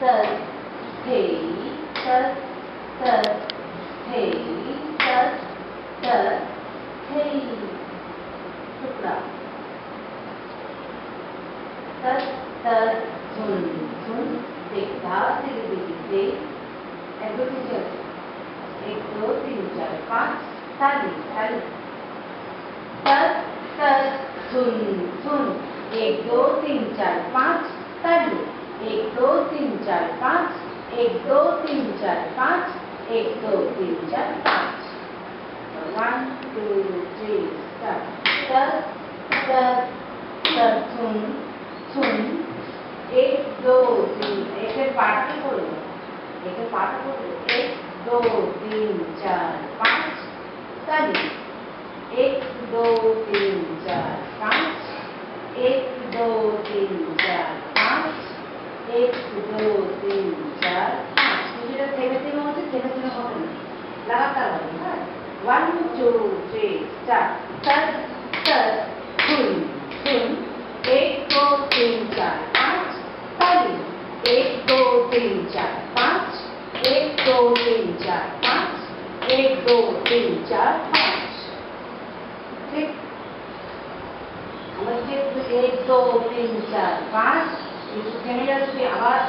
तर थे तर थे तर थे तुकडा तर झुन झुन देखता दिखते एग्रीकल्चर 1 2 3 4 5 ताली ताली तर झुन झुन 1 2 3 4 5 ताली 1 2 3 4 5 1 2 3 4 5 1 2 3 4 5 1 2 3 start तर झुन झुन 1 2 3 একে পাঠটা করো 1 2 3 4 5 ताली 1 2 3 4 5 1 2 3 4 5 1 2 3 4 5 যেটা থেমে থেমে হচ্ছে থেমে থেমে হবে না লাগাতার হবে হ্যাঁ 1 2 3 স্টার্ট तर झुन झुन 1 2 3 4 5 ताली 1 2 3 4 5 1 2 3 4 5 1 2 3 4 5 ठीक আমাদের 1 2 3 4 5 একটু থেমে যাচ্ছে আবার